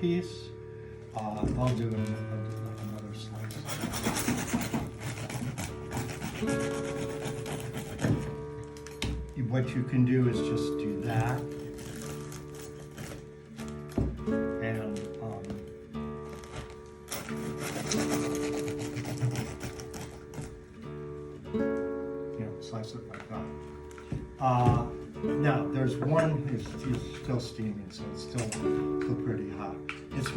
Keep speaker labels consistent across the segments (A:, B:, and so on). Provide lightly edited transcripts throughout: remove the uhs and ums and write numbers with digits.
A: piece. I'll do another slice. What you can do is just do that. And slice it like that. Now there's one, it's still steaming, so it's still pretty hot. It's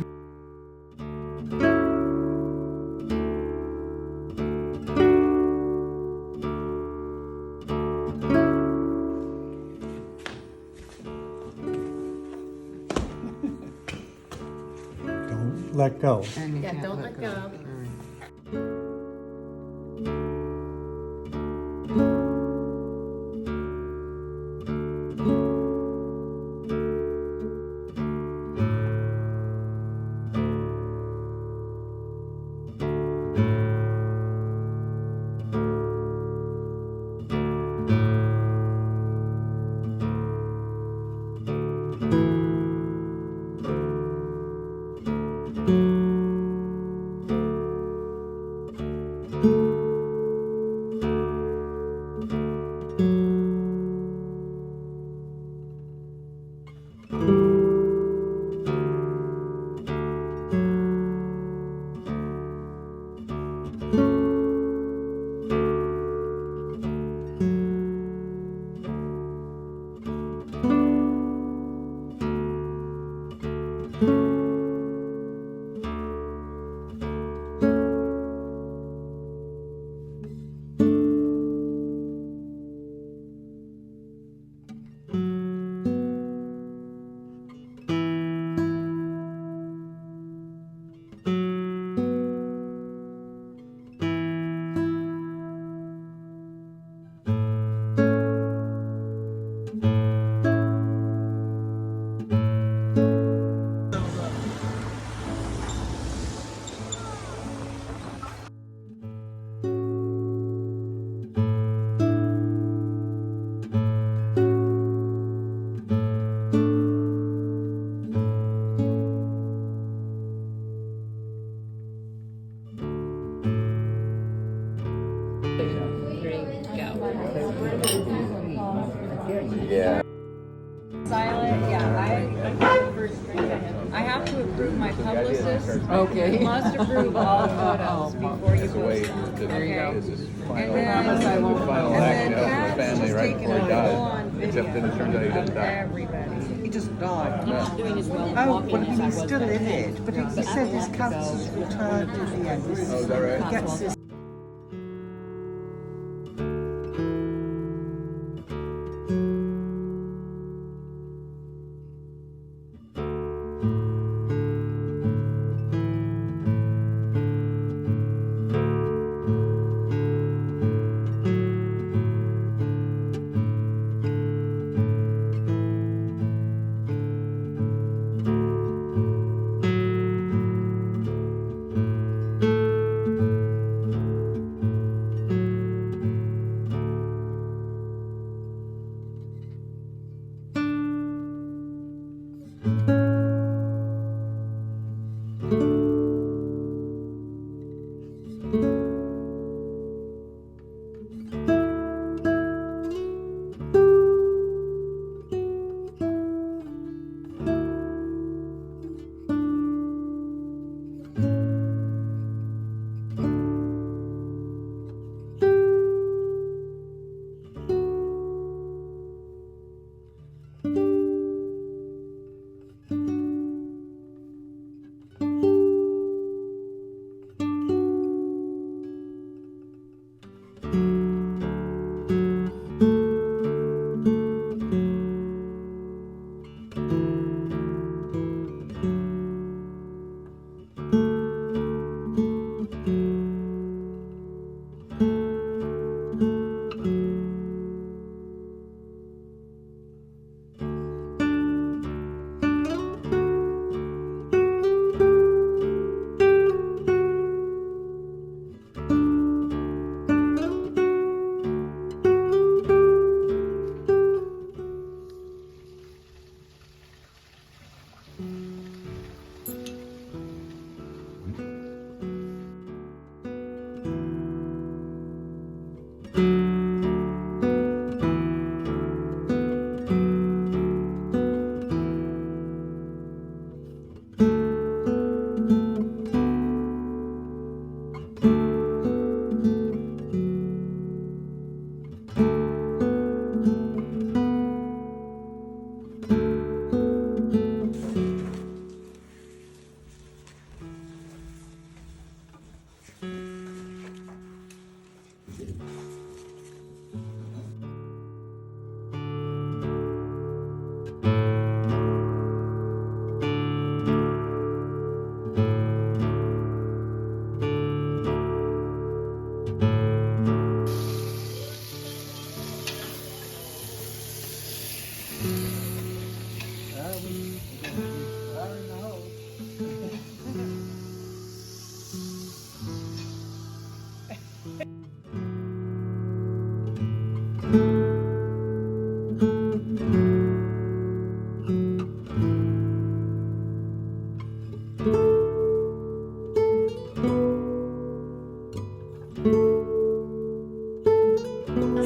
A: don't let go.
B: Yeah, don't let go.
C: Yeah.
D: Silent, I have to approve my publicist.
B: Okay.
D: You must approve all photos before you
C: It's a way
D: post
C: to,
D: them. Okay.
C: this is
D: And
C: final,
D: then,
C: the final
D: and
C: act
D: then
C: of
D: Pat's
C: the family
D: just
C: right
D: taken
C: before he
D: a full-on
C: died. Except that it turns out he
D: video
C: didn't
D: of
C: die.
D: everybody.
E: He just died.
C: Yeah.
B: Doing as well
E: Oh,
B: walking
E: well,
B: as I
E: he's
B: was
E: still
B: back
E: in
B: then.
E: it, but he said his cancer's returned in the end.
C: Oh, is that right?
E: He gets this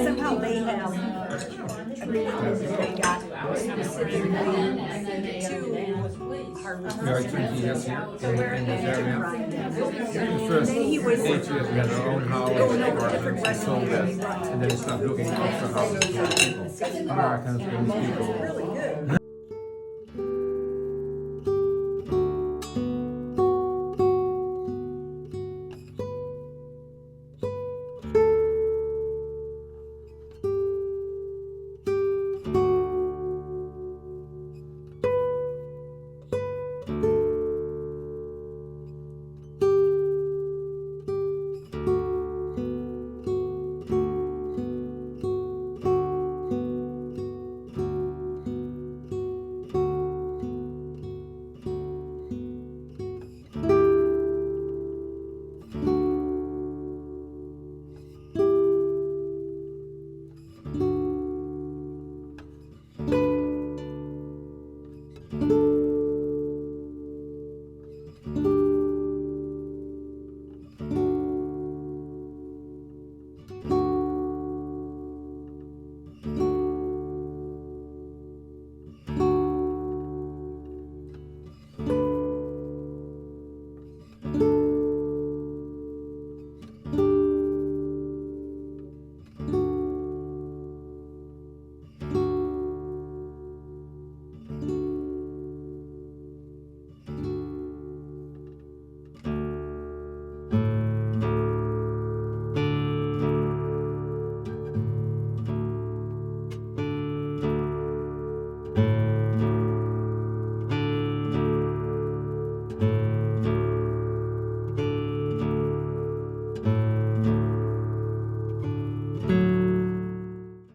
B: Somehow they have agreed they got specifically to harvest.
C: Yeah, I 20 years here in this area. The first
B: Then he
C: 8
B: was
C: years we had our own house,
B: going over different
C: we sold that,
B: recipes.
C: and then we started looking after houses for people, Americans, English people.
B: Really good.